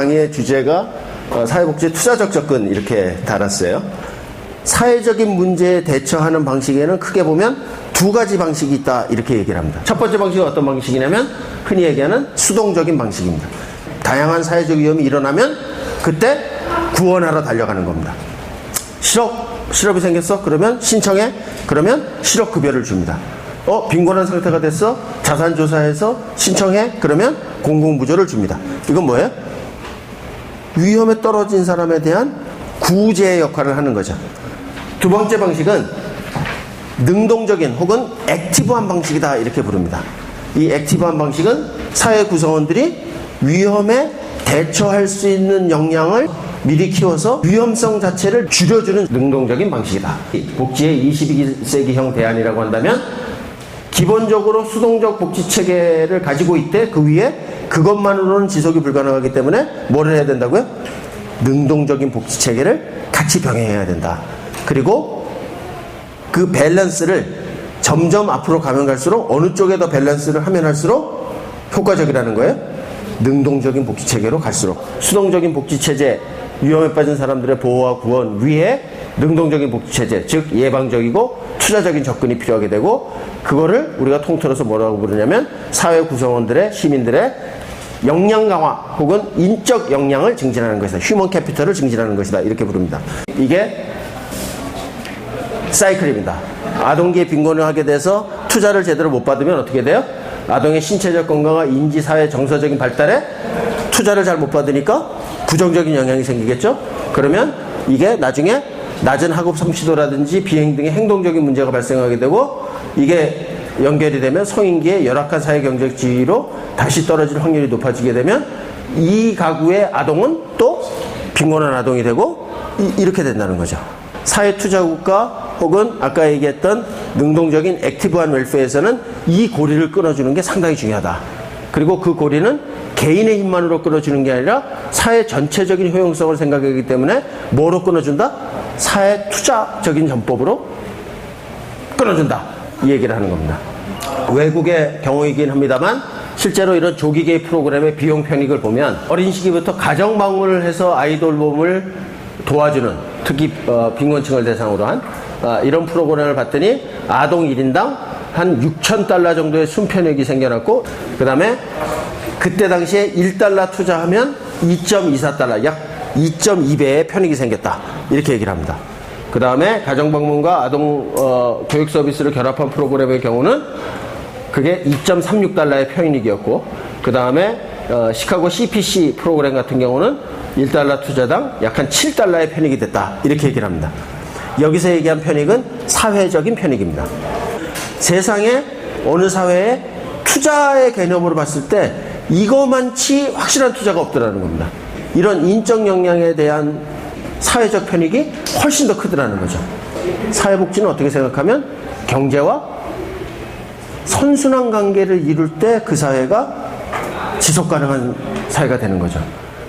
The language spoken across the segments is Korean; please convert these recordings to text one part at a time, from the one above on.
강의의 주제가 사회복지 투자적 접근 이렇게 달았어요. 사회적인 문제에 대처하는 방식에는 크게 보면 두 가지 방식이 있다 이렇게 얘기를 합니다. 첫 번째 방식은 어떤 방식이냐면 흔히 얘기하는 수동적인 방식입니다. 다양한 사회적 위험이 일어나면 그때 구원하러 달려가는 겁니다. 실업이 생겼어? 그러면 신청해? 그러면 실업급여를 줍니다. 빈곤한 상태가 됐어? 자산조사해서 신청해? 그러면 공공부조를 줍니다. 이건 뭐예요? 위험에 떨어진 사람에 대한 구제 역할을 하는 거죠. 두 번째 방식은 능동적인 혹은 액티브한 방식이다 이렇게 부릅니다. 이 액티브한 방식은 사회 구성원들이 위험에 대처할 수 있는 역량을 미리 키워서 위험성 자체를 줄여주는 능동적인 방식이다. 복지의 21세기형 대안이라고 한다면 기본적으로 수동적 복지체계를 가지고 있대 그 위에 그것만으로는 지속이 불가능하기 때문에 뭐를 해야 된다고요? 능동적인 복지체계를 같이 병행해야 된다. 그리고 그 밸런스를 점점 앞으로 가면 갈수록 어느 쪽에 더 밸런스를 하면 할수록 효과적이라는 거예요. 능동적인 복지체계로 갈수록 수동적인 복지체제 위험에 빠진 사람들의 보호와 구원 위에 능동적인 복지체제 즉 예방적이고 투자적인 접근이 필요하게 되고 그거를 우리가 통틀어서 뭐라고 부르냐면 사회 구성원들의 시민들의 역량 강화 혹은 인적 역량을 증진하는 것이다. 휴먼 캐피털을 증진하는 것이다. 이렇게 부릅니다. 이게 사이클입니다. 아동기에 빈곤을 하게 돼서 투자를 제대로 못 받으면 어떻게 돼요? 아동의 신체적 건강과 인지, 사회, 정서적인 발달에 투자를 잘 못 받으니까 부정적인 영향이 생기겠죠? 그러면 이게 나중에 낮은 학업 성취도라든지 비행 등의 행동적인 문제가 발생하게 되고 이게 연결이 되면 성인기에 열악한 사회 경제적 지위로 다시 떨어질 확률이 높아지게 되면 이 가구의 아동은 또 빈곤한 아동이 되고 이렇게 된다는 거죠. 사회투자국가 혹은 아까 얘기했던 능동적인 액티브한 웰페어에서는 이 고리를 끊어주는 게 상당히 중요하다. 그리고 그 고리는 개인의 힘만으로 끊어주는 게 아니라 사회 전체적인 효용성을 생각하기 때문에 뭐로 끊어준다? 사회투자적인 전법으로 끊어준다. 이 얘기를 하는 겁니다. 외국의 경우이긴 합니다만 실제로 이런 조기 개입 프로그램의 비용 편익을 보면 어린 시기부터 가정 방문을 해서 아이돌 몸을 도와주는 특히 빈곤층을 대상으로 한 이런 프로그램을 봤더니 아동 1인당 한 6,000달러 정도의 순편익이 생겨났고 그 다음에 그때 당시에 1달러 투자하면 2.24달러 약 2.2배의 편익이 생겼다 이렇게 얘기를 합니다. 그 다음에 가정방문과 아동 교육 서비스를 결합한 프로그램의 경우는 그게 2.36달러의 편익이었고 그 다음에 시카고 CPC 프로그램 같은 경우는 1달러 투자당 약 한 7달러의 편익이 됐다 이렇게 얘기를 합니다. 여기서 얘기한 편익은 사회적인 편익입니다. 세상에 어느 사회에 투자의 개념으로 봤을 때 이거만치 확실한 투자가 없더라는 겁니다. 이런 인적 역량에 대한 사회적 편익이 훨씬 더 크더라는 거죠. 사회복지는 어떻게 생각하면 경제와 선순환 관계를 이룰 때 그 사회가 지속 가능한 사회가 되는 거죠.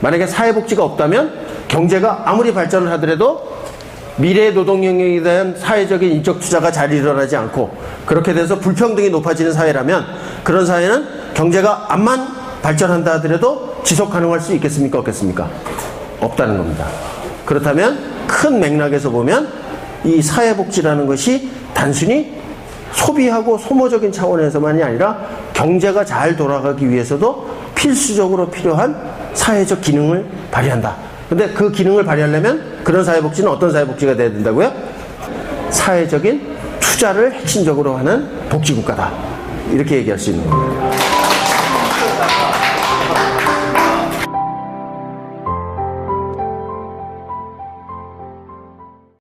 만약에 사회복지가 없다면 경제가 아무리 발전을 하더라도 미래의 노동 영역에 대한 사회적인 인적 투자가 잘 일어나지 않고 그렇게 돼서 불평등이 높아지는 사회라면 그런 사회는 경제가 암만 발전한다 하더라도 지속 가능할 수 있겠습니까? 없겠습니까? 없다는 겁니다. 그렇다면 큰 맥락에서 보면 이 사회복지라는 것이 단순히 소비하고 소모적인 차원에서만이 아니라 경제가 잘 돌아가기 위해서도 필수적으로 필요한 사회적 기능을 발휘한다. 근데 그 기능을 발휘하려면 그런 사회복지는 어떤 사회복지가 돼야 된다고요? 사회적인 투자를 핵심적으로 하는 복지국가다. 이렇게 얘기할 수 있는 겁니다.